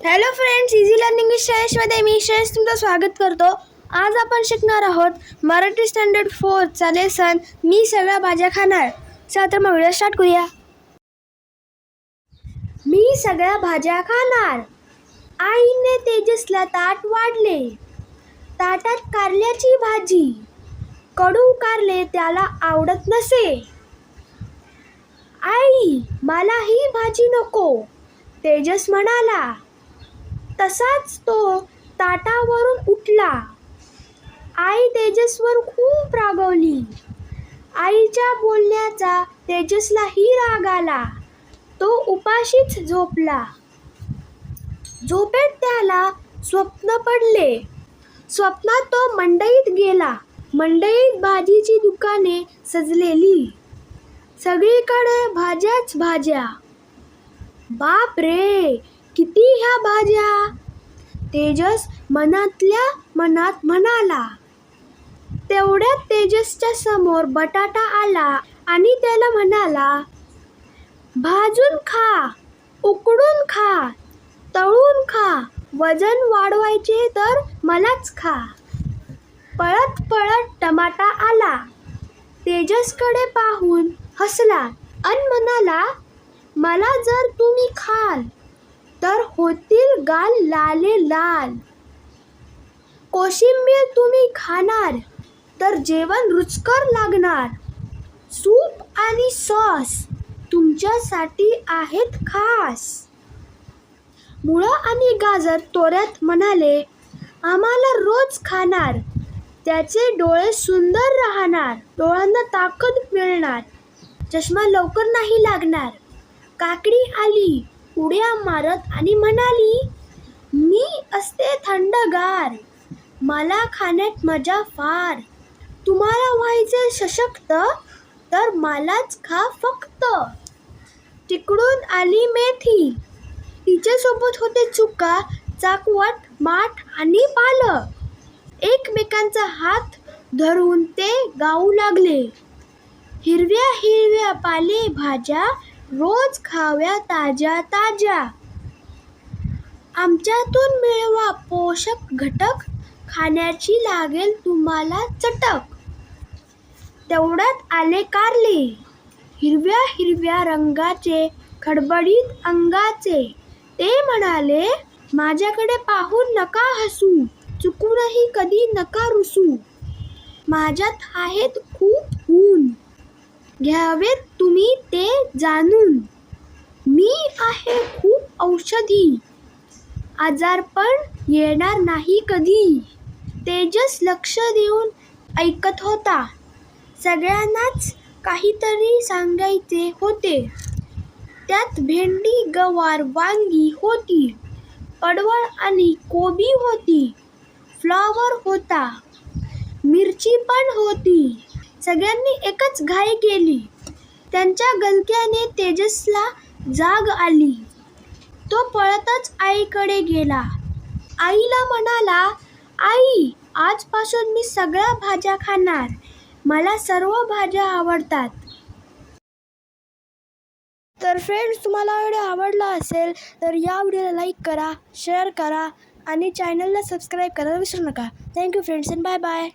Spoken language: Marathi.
Hello friends, easy learning with श्रेयसमध्ये मी श्रेयस तुमचं स्वागत करतो. आज आपण शिकणार आहोत मराठी स्टँडर्ड 4चा लेसन मी सगळ्या भाज्या खाणार. चला तर मग व्हिडिओ स्टार्ट करूया. मी सगळ्या भाज्या खाणार. आईने तेजसला ताट वाढले. ताटात कारल्याची भाजी. कडू कारले त्याला आवडत नसे. आई, मला ही भाजी नको, तेजस म्हणाला. तसाच तो ताटावरून उठला. आई तेजसवर खूप रागवली. आईच्या बोलण्याचा तेजसलाही राग आला. तो उपाशीच झोपला. झोपेत त्याला स्वप्न पडले. स्वप्नात तो मंडईत गेला. मंडईत भाजीची दुकाने सजलेली. सगळीकडे भाज्याच भाज्या. बाप रे, किती ह्या भाज्या, तेजस मनातल्या मनात म्हणाला. तेवढ्यात तेजसच्या समोर बटाटा आला आणि त्याला म्हणाला, भाजून खा, उकडून खा, तळून खा, वजन वाढवायचे तर मलाच खा. पळत पळत टमाटा आला. तेजसकडे पाहून हसला आणि म्हणाला, मला जर तुम्ही खाल तर होतील गाल लाले लाल. कोशिंबीर तुम्ही खाणार तर जेवण रुचकर लागणार. सूप आणि सॉस तुमच्यासाठी आहेत खास. मुळं आणि गाजर तोऱ्यात म्हणाले, आम्हाला रोज खाणार. त्याचे डोळे सुंदर राहणार. डोळ्यांना ताकद मिळणार. चष्मा लवकर नाही लागणार. काकडी आली उड्या मारत आणि म्हणाली, मी असते थंडगार. मला खाण्यात मजा फार. तुम्हाला व्हायचे सशक्त तर मलाच खा फक्त. तिकडून आली मेथी. तिच्यासोबत होते चुका, चाकवट, माठ आणि पालक. एकमेकांचा हात धरून ते गाऊ लागले, हिरव्या हिरव्या पालेभाज्या रोज खाव्या ताज्या ताज्या. आमच्यातून मिळवा पोषक घटक, खाण्याची लागेल तुम्हाला चटक. तेवढ्यात आले कारले, हिरव्या हिरव्या रंगाचे, खडबडीत अंगाचे. ते म्हणाले, माझ्याकडे पाहून नका हसू, चुकूनही कधी नका रुसू. माझ्यात आहेत खूप गुण, घ्यावेत तुम्ही ते जाणून. मी आहे खूप औषधी, आजारपण येणार नाही कधी. तेजस लक्ष देऊन ऐकत होता. सगळ्यांनाच काहीतरी सांगायचे होते. त्यात भेंडी, गवार, वांगी होती. पडवळ आणि कोबी होती. फ्लॉवर होता. मिरची पण होती. सगळ्यांनी एकच घाई केली. त्यांच्या गलक्याने तेजसला जाग आली. तो पळतच आईकडे गेला. आईला म्हणाला, आई, आजपासून मी सगळ्या भाज्या खाणार. मला सर्व भाज्या आवडतात. तर फ्रेंड्स, तुम्हाला व्हिडिओ आवडला असेल तर या व्हिडिओला लाईक करा, शेअर करा आणि चॅनलला सबस्क्राईब करायला विसरू नका. Thank you friends and bye bye.